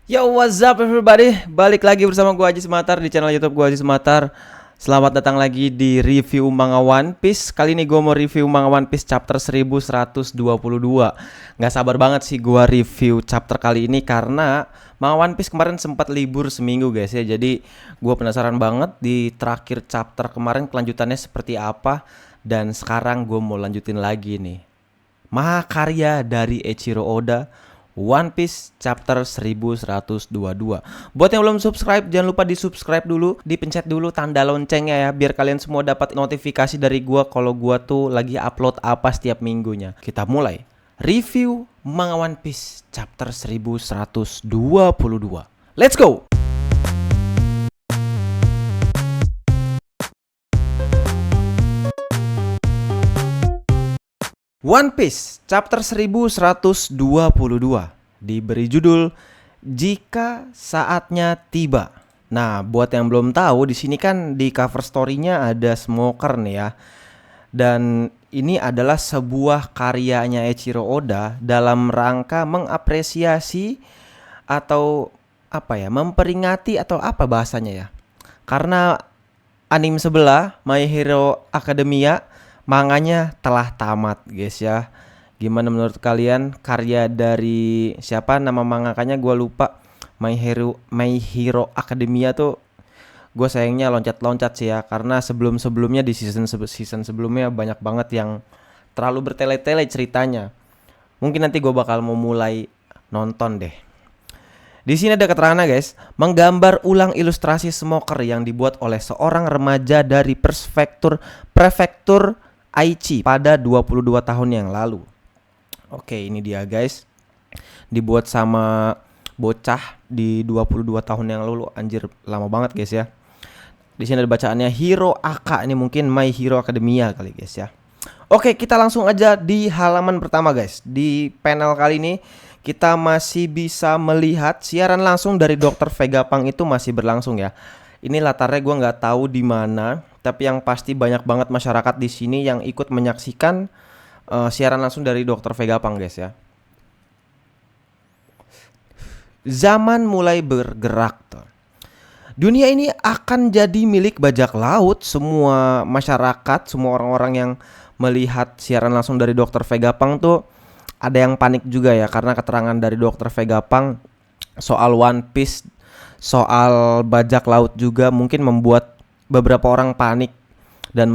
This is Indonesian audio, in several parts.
Yo, what's up everybody? Balik lagi bersama gua Aji Sematar di channel YouTube gua Aji Sematar. Selamat datang lagi di review manga One Piece. Kali ini gua mau review manga One Piece chapter 1122. Nggak sabar banget sih gua review chapter kali ini karena manga One Piece kemarin sempat libur seminggu guys ya. Jadi gua penasaran banget di terakhir chapter kemarin kelanjutannya seperti apa. Dan sekarang gua mau lanjutin lagi nih mahakarya dari Eiichiro Oda, One Piece chapter 1122. Buat yang belum subscribe, jangan lupa di subscribe dulu, dipencet dulu tanda loncengnya ya, biar kalian semua dapat notifikasi dari gua kalau gua tuh lagi upload apa setiap minggunya. Kita mulai review manga One Piece chapter 1122. Let's go. One Piece chapter 1122 diberi judul Jika Saatnya Tiba. Nah, buat yang belum tahu, di sini kan di cover story-nya ada Smoker nih ya. Dan ini adalah sebuah karyanya Eiichiro Oda dalam rangka mengapresiasi atau apa ya, memperingati atau apa bahasanya ya. Karena anime sebelah My Hero Academia manganya telah tamat guys ya. Gimana menurut kalian karya dari siapa nama mangakanya gue lupa. My Hero Academia tuh gue sayangnya loncat-loncat sih ya, karena sebelumnya di season sebelumnya banyak banget yang terlalu bertele-tele ceritanya. Mungkin nanti gue bakal mau mulai nonton deh. Di sini ada keterangannya guys, menggambar ulang ilustrasi Smoker yang dibuat oleh seorang remaja dari prefektur Aichi pada 22 tahun yang lalu. Oke, ini dia guys. Dibuat sama bocah di 22 tahun yang lalu. Anjir, lama banget guys ya. Di sini ada bacaannya Hiro Aka, ini mungkin My Hero Academia kali guys ya. Oke, kita langsung aja di halaman pertama guys. Di panel kali ini kita masih bisa melihat siaran langsung dari Dr. Vegapunk itu masih berlangsung ya. Ini latarnya gue nggak tahu di mana, tapi yang pasti banyak banget masyarakat di sini yang ikut menyaksikan siaran langsung dari Dr. Vegapunk guys ya. Zaman mulai bergerak tuh. Dunia ini akan jadi milik bajak laut. Semua masyarakat, semua orang-orang yang melihat siaran langsung dari Dr. Vegapunk tuh ada yang panik juga ya, karena keterangan dari Dr. Vegapunk soal One Piece, soal bajak laut juga mungkin membuat beberapa orang panik dan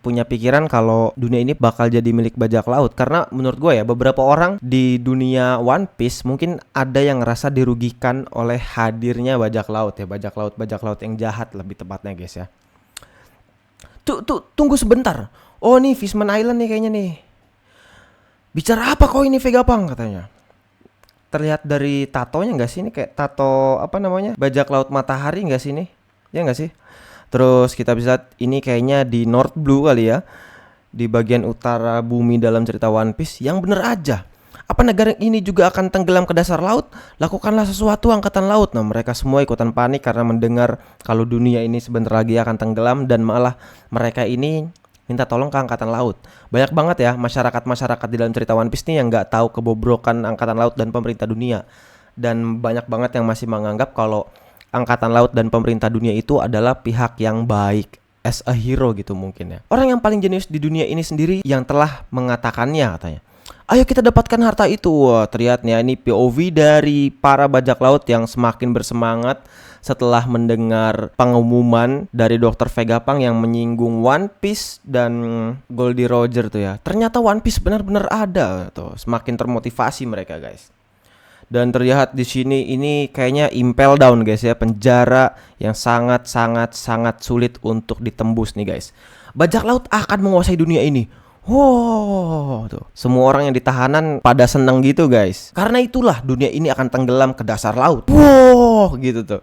punya pikiran kalau dunia ini bakal jadi milik bajak laut. Karena menurut gue ya, beberapa orang di dunia One Piece mungkin ada yang ngerasa dirugikan oleh hadirnya bajak laut ya, bajak laut yang jahat lebih tepatnya guys ya. Tunggu sebentar. Oh nih Fishman Island nih kayaknya nih. Bicara apa kau ini Vegapunk katanya. Terlihat dari tatonya nggak sih, ini kayak tato apa namanya, bajak laut matahari nggak sih ini? Ya nggak sih? Terus kita bisa lihat ini kayaknya di North Blue kali ya, di bagian utara bumi dalam cerita One Piece. Yang bener aja, apa negara ini juga akan tenggelam ke dasar laut? Lakukanlah sesuatu angkatan laut. Nah mereka semua ikutan panik karena mendengar kalau dunia ini sebentar lagi akan tenggelam, dan malah mereka ini minta tolong ke angkatan laut. Banyak banget ya masyarakat di dalam cerita One Piece nih yang nggak tahu kebobrokan angkatan laut dan pemerintah dunia, dan banyak banget yang masih menganggap kalau angkatan laut dan pemerintah dunia itu adalah pihak yang baik, as a hero gitu mungkin ya. Orang yang paling jenius di dunia ini sendiri yang telah mengatakannya katanya. Ayo kita dapatkan harta itu. Wah, terlihat nih ini POV dari para bajak laut yang semakin bersemangat setelah mendengar pengumuman dari Dr. Vegapunk yang menyinggung One Piece dan Goldie Roger tuh ya. Ternyata One Piece benar-benar ada tuh. Semakin termotivasi mereka guys. Dan terlihat di sini ini kayaknya Impel Down guys ya, penjara yang sangat sulit untuk ditembus nih guys. Bajak laut akan menguasai dunia ini. Wow, tuh. Semua orang yang ditahanan pada seneng gitu guys. Karena itulah dunia ini akan tenggelam ke dasar laut. Wow, gitu tuh.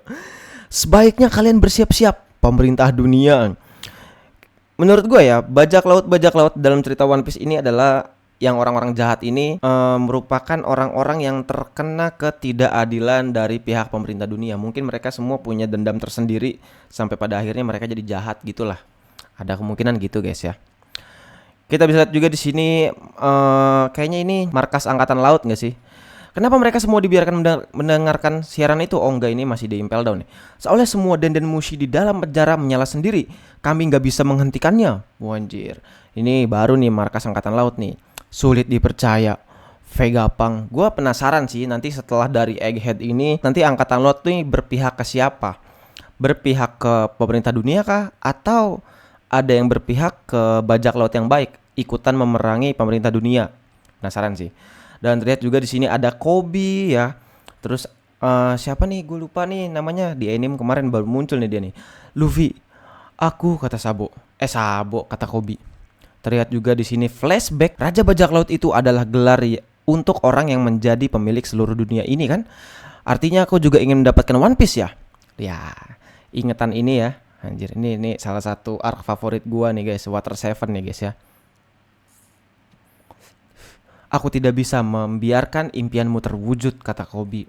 Sebaiknya kalian bersiap-siap, pemerintah dunia. Menurut gue ya, bajak laut dalam cerita One Piece ini adalah yang orang-orang jahat ini merupakan orang-orang yang terkena ketidakadilan dari pihak pemerintah dunia. Mungkin mereka semua punya dendam tersendiri sampai pada akhirnya mereka jadi jahat gitulah. Ada kemungkinan gitu guys ya. Kita bisa lihat juga di sini kayaknya ini markas angkatan laut nggak sih? Kenapa mereka semua dibiarkan mendengarkan siaran itu? Oh enggak, ini masih di Impel Down nih. Soalnya semua Den Mushi di dalam penjara menyala sendiri. Kami nggak bisa menghentikannya. Wanjir. Ini baru nih markas Angkatan Laut nih. Sulit dipercaya. Vegapunk. Gua penasaran sih nanti setelah dari Egghead ini, nanti Angkatan Laut nih berpihak ke siapa? Berpihak ke pemerintah dunia kah? Atau ada yang berpihak ke bajak laut yang baik, ikutan memerangi pemerintah dunia? Penasaran sih. Dan terlihat juga di sini ada Kobe ya. Terus siapa nih? Gue lupa nih namanya. Di anime kemarin baru muncul nih dia nih. Luffy. Aku kata Sabo. Sabo kata Kobe. Terlihat juga di sini flashback. Raja Bajak Laut itu adalah gelar untuk orang yang menjadi pemilik seluruh dunia ini kan. Artinya aku juga ingin mendapatkan One Piece ya. Ya, ingetan ini ya. Anjir, ini salah satu arc favorit gua nih guys, Water 7 nih guys ya. Aku tidak bisa membiarkan impianmu terwujud, kata Kobe.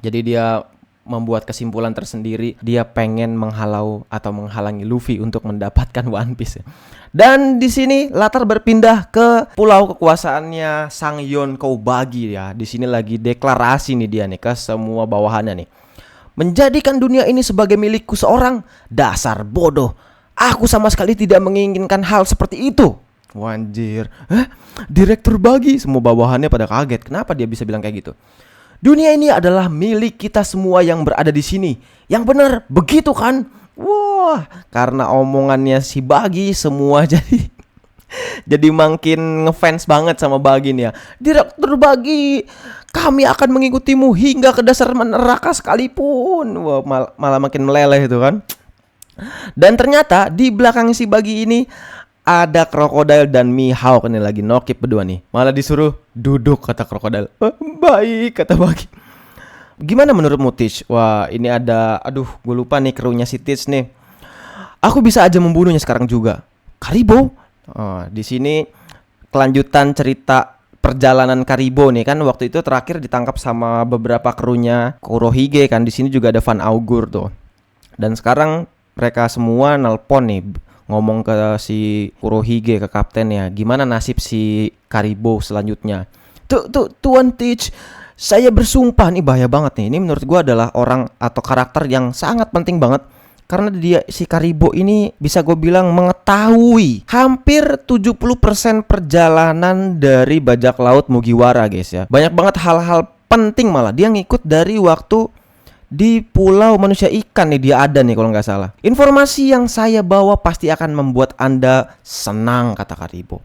Jadi dia membuat kesimpulan tersendiri. Dia pengen menghalau atau menghalangi Luffy untuk mendapatkan One Piece. Dan di sini latar berpindah ke pulau kekuasaannya Sang Yonkou Bagi ya. Di sini lagi deklarasi nih dia nih ke semua bawahannya nih. Menjadikan dunia ini sebagai milikku seorang. Dasar bodoh. Aku sama sekali tidak menginginkan hal seperti itu. Wanjir. Direktur Bagi. Semua bawahannya pada kaget. Kenapa dia bisa bilang kayak gitu? Dunia ini adalah milik kita semua yang berada di sini. Yang benar, begitu kan? Wah, karena omongannya si Bagi semua jadi makin ngefans banget sama Bagi nih ya. Direktur Bagi, kami akan mengikutimu hingga ke dasar neraka sekalipun. Wah, malah makin meleleh itu kan. Dan ternyata di belakang si Bagi ini ada Crocodile dan Mihawk nih lagi nokip berdua nih. Malah disuruh duduk kata Crocodile. Baik kata Bagi. Gimana menurutmu Teach? Wah ini ada, gue lupa nih krunya si Teach nih. Aku bisa aja membunuhnya sekarang juga. Karibo. Di sini kelanjutan cerita perjalanan Karibo nih kan, waktu itu terakhir ditangkap sama beberapa krunya Kurohige kan. Di sini juga ada Van Augur tuh. Dan sekarang mereka semua nelpon nih, ngomong ke si Kurohige, ke kaptennya, gimana nasib si Karibo selanjutnya. Tuan Teach, saya bersumpah, nih bahaya banget nih. Ini menurut gua adalah orang atau karakter yang sangat penting banget. Karena dia, si Karibo ini bisa gue bilang mengetahui hampir 70% perjalanan dari bajak laut Mugiwara guys ya. Banyak banget hal-hal penting, malah dia ngikut dari waktu di pulau manusia ikan nih dia ada nih kalau nggak salah. Informasi yang saya bawa pasti akan membuat Anda senang, kata Karibo.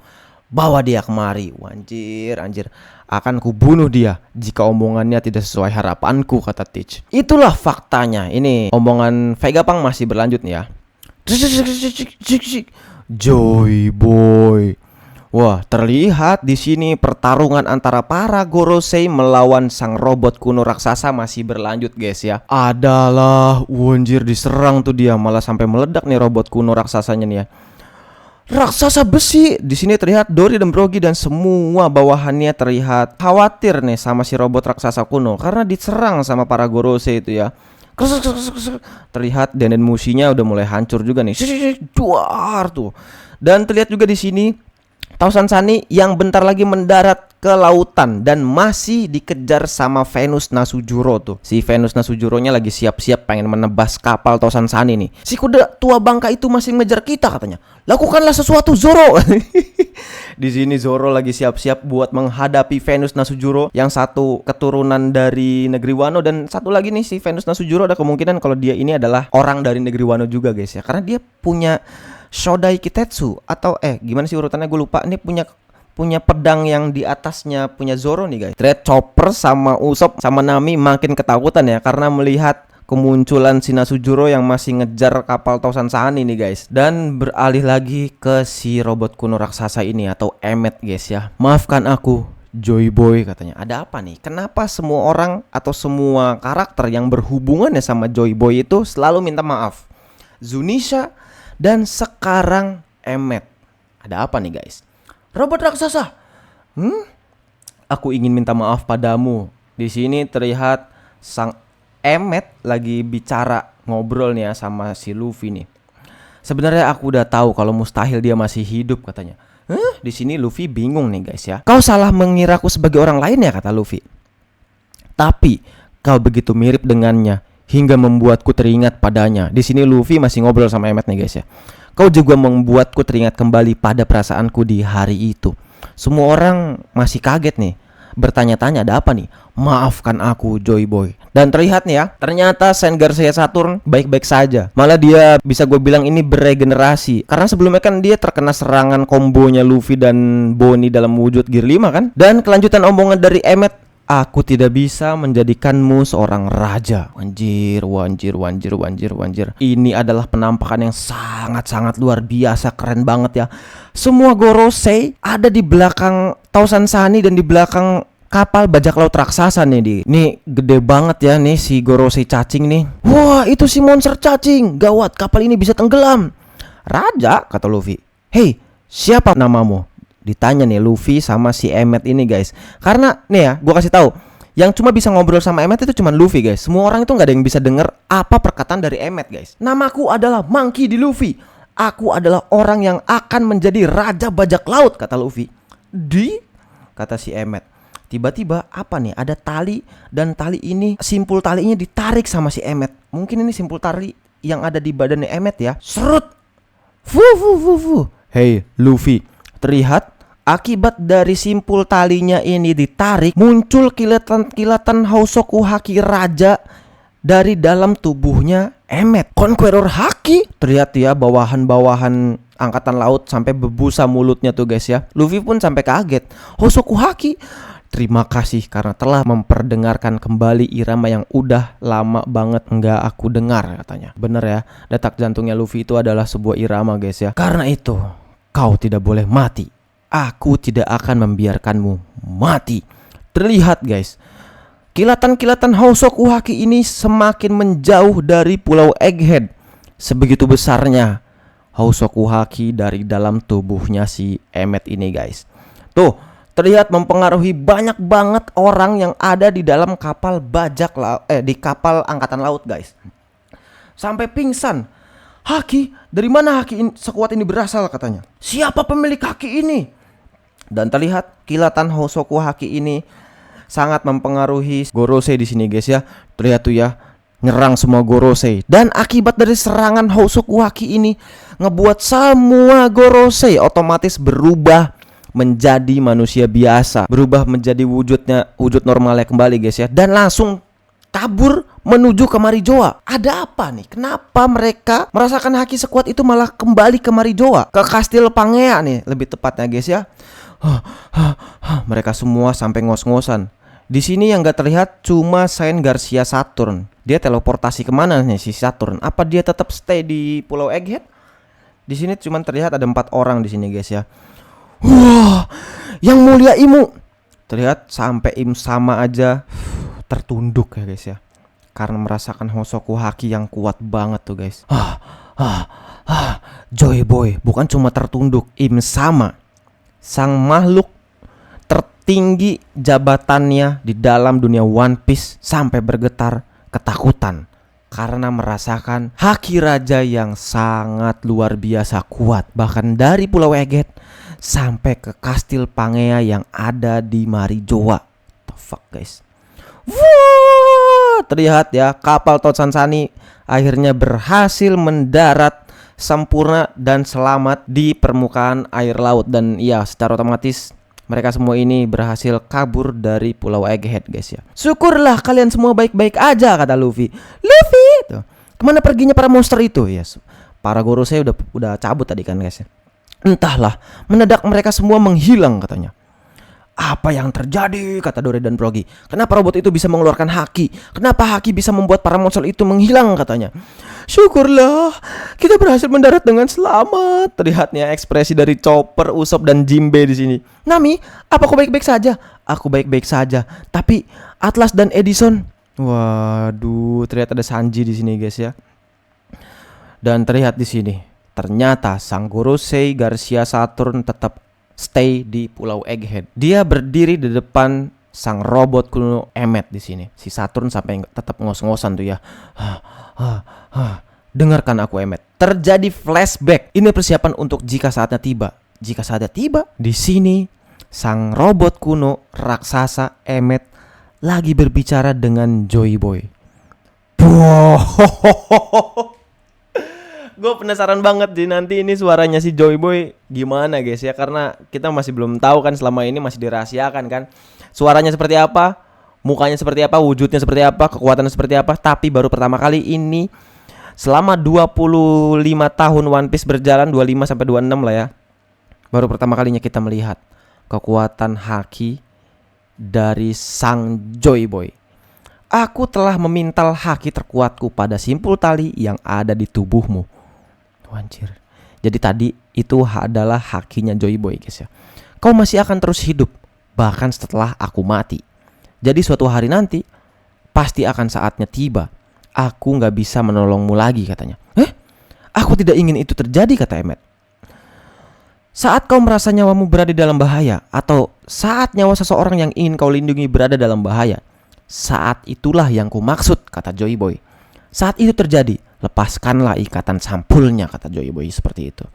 Bawa dia kemari. Anjir. Akan kubunuh dia jika omongannya tidak sesuai harapanku, kata Teach. Itulah faktanya. Ini omongan Vegapunk masih berlanjut nih ya. Joy Boy. Wah, terlihat di sini pertarungan antara para Gorosei melawan sang robot kuno raksasa masih berlanjut, guys ya. Adalah, wanjir, diserang tuh dia, malah sampai meledak nih robot kuno raksasanya nih ya. Raksasa besi. Di sini terlihat Dori dan Brogy dan semua bawahannya terlihat khawatir nih sama si robot raksasa kuno karena diserang sama para Gorosei itu ya. Terlihat Den Mushinya udah mulai hancur juga nih. Duar tuh. Dan terlihat juga di sini Tausan Sunny yang bentar lagi mendarat ke lautan dan masih dikejar sama Venus Nasujuro tuh. Si Venus Nasujuronya lagi siap-siap pengen menebas kapal Tausan Sunny nih. Si kuda tua bangka itu masih mengejar kita katanya. Lakukanlah sesuatu Zoro. Di sini Zoro lagi siap-siap buat menghadapi Venus Nasujuro yang satu keturunan dari negeri Wano, dan satu lagi nih si Venus Nasujuro ada kemungkinan kalau dia ini adalah orang dari negeri Wano juga guys ya. Karena dia punya Shodai Kitetsu atau gimana sih urutannya gue lupa. Ini punya pedang yang di atasnya punya Zoro nih guys. Terlihat Chopper sama Usopp sama Nami makin ketakutan ya karena melihat kemunculan si Nasujuro yang masih ngejar kapal Tausan Sunny nih guys. Dan beralih lagi ke si robot kuno raksasa ini atau Emmet guys ya. Maafkan aku Joy Boy, katanya. Ada apa nih? Kenapa semua orang atau semua karakter yang berhubungan ya sama Joy Boy itu selalu minta maaf? Zunisha dan sekarang Emmet. Ada apa nih guys? Robot raksasa. Aku ingin minta maaf padamu. Di sini terlihat sang Emmet lagi bicara ngobrol nih ya sama si Luffy nih. Sebenarnya aku udah tahu kalau mustahil dia masih hidup, katanya. Di sini Luffy bingung nih guys ya. Kau salah mengiraku sebagai orang lain ya, kata Luffy. Tapi kau begitu mirip dengannya hingga membuatku teringat padanya. Di sini Luffy masih ngobrol sama Emmet nih guys ya. Kau juga membuatku teringat kembali pada perasaanku di hari itu. Semua orang masih kaget nih, bertanya-tanya ada apa nih. Maafkan aku Joy Boy. Dan terlihat nih ya, ternyata Saint Garcia Saturn baik-baik saja. Malah dia bisa gue bilang ini beregenerasi. Karena sebelumnya kan dia terkena serangan kombonya Luffy dan Bonnie dalam wujud Gear 5 kan. Dan kelanjutan omongan dari Emmet, aku tidak bisa menjadikanmu seorang raja. Wanjir. Ini adalah penampakan yang sangat-sangat luar biasa, keren banget ya. Semua Gorosei ada di belakang Tausan Sunny dan di belakang kapal bajak laut raksasa nih. Nih gede banget ya nih si Gorosei cacing nih. Wah, itu si monster cacing. Gawat, kapal ini bisa tenggelam. Raja, kata Luffy. Hei, siapa namamu? Ditanya nih Luffy sama si Emmet ini guys. Karena nih ya, gua kasih tahu, yang cuma bisa ngobrol sama Emmet itu cuma Luffy guys. Semua orang itu nggak ada yang bisa denger apa perkataan dari Emmet guys. Namaku adalah Monkey D. Luffy. Aku adalah orang yang akan menjadi raja bajak laut, kata Luffy. Kata si Emmet. Tiba-tiba apa nih, ada tali, dan tali ini simpul talinya ditarik sama si Emmet. Mungkin ini simpul tali yang ada di badannya Emmet ya. Serut. Hey Luffy, terlihat akibat dari simpul talinya ini ditarik, muncul kilatan-kilatan Hosoku Haki Raja dari dalam tubuhnya Emmet. Conqueror Haki. Terlihat ya bawahan-bawahan angkatan laut sampai berbusa mulutnya tuh guys ya. Luffy pun sampai kaget. Hosoku Haki. Terima kasih karena telah memperdengarkan kembali irama yang udah lama banget nggak aku dengar, katanya. Bener ya, detak jantungnya Luffy itu adalah sebuah irama guys ya. Karena itu kau tidak boleh mati. Aku tidak akan membiarkanmu mati. Terlihat guys, kilatan-kilatan Hosoku Haki ini semakin menjauh dari Pulau Egghead. Sebegitu besarnya Hosoku Haki dari dalam tubuhnya si Emmet ini guys. Tuh, terlihat mempengaruhi banyak banget orang yang ada di dalam kapal bajak laut, di kapal angkatan laut guys. Sampai pingsan. Haki, dari mana haki sekuat ini berasal, katanya. Siapa pemilik haki ini? Dan terlihat kilatan Hosoku Haki ini sangat mempengaruhi Gorosei di sini guys ya. Terlihat tuh ya, nyerang semua Gorosei. Dan akibat dari serangan Hosoku Haki ini ngebuat semua Gorosei otomatis berubah menjadi manusia biasa, berubah menjadi wujud normalnya kembali guys ya, dan langsung kabur menuju ke Marijoa. Ada apa nih? Kenapa mereka merasakan haki sekuat itu malah kembali ke Marijoa, ke Kastil Pangea nih lebih tepatnya guys ya. Mereka semua sampai ngos-ngosan. Di sini yang gak terlihat cuma Saint Garcia Saturn. Dia teleportasi kemana nih si Saturn? Apa dia tetap stay di Pulau Egghead? Di sini cuma terlihat ada 4 orang di sini guys ya. Wah, yang mulia Imu. Terlihat sampai Im sama aja tertunduk ya guys ya, karena merasakan Hosoku Haki yang kuat banget tuh guys. Joy Boy bukan cuma tertunduk, Im sama, sang makhluk tertinggi jabatannya di dalam dunia One Piece sampai bergetar ketakutan karena merasakan haki raja yang sangat luar biasa kuat, bahkan dari Pulau Egghead sampai ke Kastil Pangea yang ada di Marijoa. The fuck guys. Wah, terlihat ya kapal Tausan Sunny akhirnya berhasil mendarat sempurna dan selamat di permukaan air laut. Dan ya secara otomatis mereka semua ini berhasil kabur dari Pulau Egghead guys ya. Syukurlah kalian semua baik-baik aja, kata Luffy. Luffy tuh, kemana perginya para monster itu? Yes, para Gorosei udah cabut tadi kan guys ya. Entahlah, mendadak mereka semua menghilang, katanya. Apa yang terjadi, kata Dory dan Froggy. Kenapa robot itu bisa mengeluarkan haki? Kenapa haki bisa membuat para monster itu menghilang, katanya. Syukurlah, kita berhasil mendarat dengan selamat. Terlihatnya ekspresi dari Chopper, Usopp, dan Jinbe di sini. Nami, apa kau baik-baik saja? Aku baik-baik saja. Tapi Atlas dan Edison, waduh, terlihat ada Sanji di sini guys ya. Dan terlihat di sini, ternyata sang Gorosei Garcia Saturn tetap stay di Pulau Egghead. Dia berdiri di depan sang robot kuno Emmet di sini. Si Saturn sampai tetap ngos-ngosan tuh ya. Dengarkan aku Emmet. Terjadi flashback. Ini persiapan untuk jika saatnya tiba. jika saatnya tiba. Di sini sang robot kuno raksasa Emmet lagi berbicara dengan Joy Boy. Gue penasaran banget sih nanti ini suaranya si Joy Boy gimana guys ya, karena kita masih belum tahu kan, selama ini masih dirahasiakan kan. Suaranya seperti apa, mukanya seperti apa, wujudnya seperti apa, kekuatannya seperti apa. Tapi baru pertama kali ini selama 25 tahun One Piece berjalan, 25 sampai 26 lah ya, baru pertama kalinya kita melihat kekuatan haki dari sang Joy Boy. Aku telah memintal haki terkuatku pada simpul tali yang ada di tubuhmu. Anjir. Jadi tadi itu adalah hakinya Joy Boy guys ya. Kau masih akan terus hidup bahkan setelah aku mati. Jadi suatu hari nanti pasti akan saatnya tiba. Aku gak bisa menolongmu lagi katanya. Aku tidak ingin itu terjadi kata Emmet. Saat kau merasa nyawamu berada dalam bahaya, atau saat nyawa seseorang yang ingin kau lindungi berada dalam bahaya, saat itulah yang ku maksud kata Joy Boy. Saat itu terjadi, lepaskanlah ikatan sampulnya kata Joy Boy seperti itu.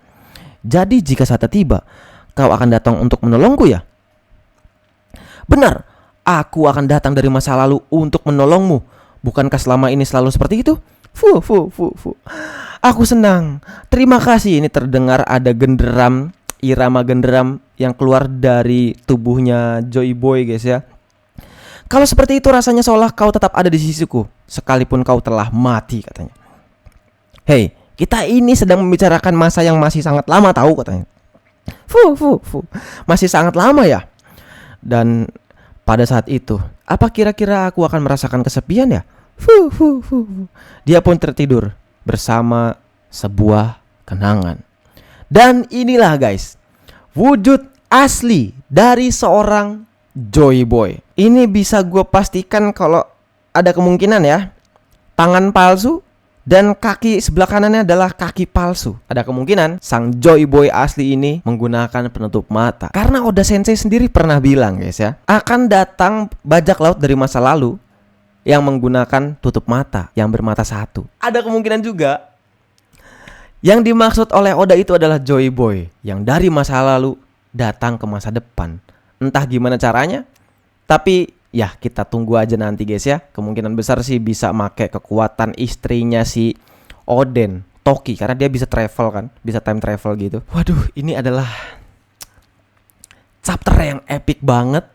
Jadi jika saatnya tiba, kau akan datang untuk menolongku ya? Benar, aku akan datang dari masa lalu untuk menolongmu. Bukankah selama ini selalu seperti itu? Aku senang. Terima kasih. Ini terdengar ada genderam, irama genderam yang keluar dari tubuhnya Joy Boy guys ya. Kalau seperti itu rasanya seolah kau tetap ada di sisiku sekalipun kau telah mati katanya. Hei, kita ini sedang membicarakan masa yang masih sangat lama tahu katanya. Masih sangat lama ya. Dan pada saat itu, apa kira-kira aku akan merasakan kesepian ya? Dia pun tertidur bersama sebuah kenangan. Dan inilah guys, wujud asli dari seorang Joy Boy. Ini bisa gue pastikan kalau ada kemungkinan ya, tangan palsu dan kaki sebelah kanannya adalah kaki palsu. Ada kemungkinan sang Joy Boy asli ini menggunakan penutup mata. Karena Oda Sensei sendiri pernah bilang guys ya, akan datang bajak laut dari masa lalu yang menggunakan tutup mata yang bermata satu. Ada kemungkinan juga yang dimaksud oleh Oda itu adalah Joy Boy yang dari masa lalu datang ke masa depan. Entah gimana caranya, tapi ya kita tunggu aja nanti guys ya. Kemungkinan besar sih bisa make kekuatan istrinya si Oden, Toki, karena dia bisa travel kan, bisa time travel gitu. Waduh, ini adalah chapter yang epic banget.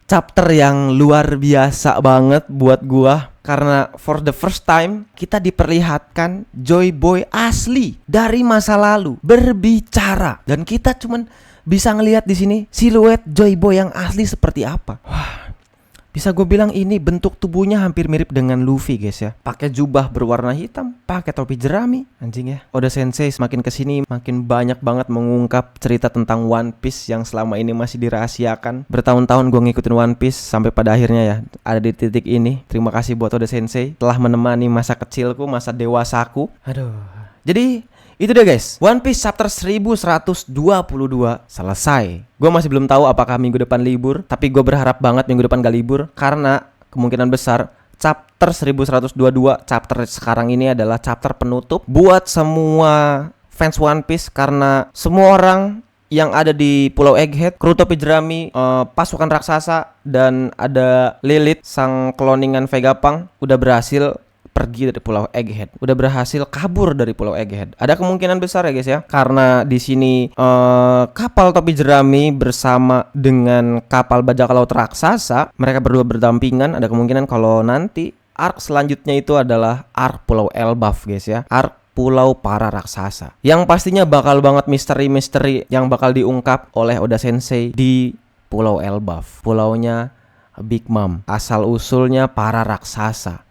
Chapter yang luar biasa banget buat gua, karena for the first time kita diperlihatkan Joy Boy asli dari masa lalu berbicara, dan kita cuman bisa ngelihat di sini siluet Joy Boy yang asli seperti apa. Wah, bisa gue bilang ini bentuk tubuhnya hampir mirip dengan Luffy guys ya. Pakai jubah berwarna hitam, pakai topi jerami, anjing ya. Oda Sensei semakin kesini makin banyak banget mengungkap cerita tentang One Piece yang selama ini masih dirahasiakan. Bertahun-tahun gue ngikutin One Piece sampai pada akhirnya ya ada di titik ini. Terima kasih buat Oda Sensei telah menemani masa kecilku, masa dewasaku. Aduh. Jadi itu dia guys, One Piece chapter 1122 selesai. Gue masih belum tahu apakah minggu depan libur, tapi gue berharap banget minggu depan gak libur, karena kemungkinan besar chapter 1122 chapter sekarang ini adalah chapter penutup buat semua fans One Piece. Karena semua orang yang ada di Pulau Egghead, kru topi jerami, pasukan raksasa, dan ada Lilith sang cloningan Vegapunk udah berhasil pergi dari Pulau Egghead, udah berhasil kabur dari Pulau Egghead. Ada kemungkinan besar ya guys ya, karena di sini kapal topi jerami bersama dengan kapal bajak laut raksasa, mereka berdua berdampingan. Ada kemungkinan kalau nanti arc selanjutnya itu adalah arc Pulau Elbaf guys ya, arc Pulau para raksasa, yang pastinya bakal banget misteri-misteri yang bakal diungkap oleh Oda Sensei di Pulau Elbaf, pulaunya Big Mom, asal usulnya para raksasa.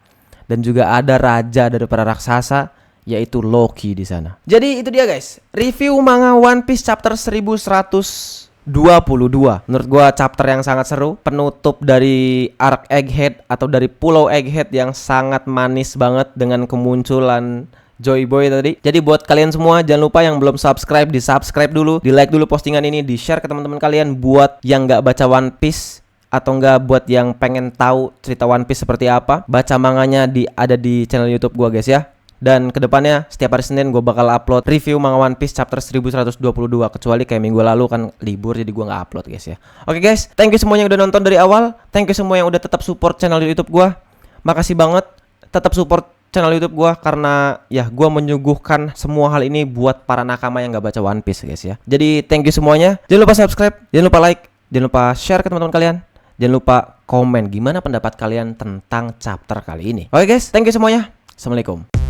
Dan juga ada raja dari para raksasa, yaitu Loki di sana. Jadi itu dia guys, review manga One Piece chapter 1122. Menurut gua chapter yang sangat seru, penutup dari arc Egghead atau dari Pulau Egghead yang sangat manis banget dengan kemunculan Joy Boy tadi. Jadi buat kalian semua jangan lupa yang belum subscribe, di subscribe dulu, di like dulu postingan ini, di share ke teman-teman kalian. Buat yang nggak baca One Piece atau enggak buat yang pengen tahu cerita One Piece seperti apa, baca manganya ada di channel YouTube gua guys ya. Dan kedepannya setiap hari Senin gue bakal upload review manga One Piece chapter 1122. Kecuali kayak minggu lalu kan libur, jadi gue nggak upload guys ya. Oke guys, thank you semuanya yang udah nonton dari awal. Thank you semua yang udah tetap support channel YouTube gue. Makasih banget, tetap support channel YouTube gue, karena ya gue menyuguhkan semua hal ini buat para nakama yang nggak baca One Piece guys ya. Jadi thank you semuanya. Jangan lupa subscribe, jangan lupa like, jangan lupa share ke teman-teman kalian. Jangan lupa komen gimana pendapat kalian tentang chapter kali ini. Oke guys, thank you semuanya. Assalamualaikum.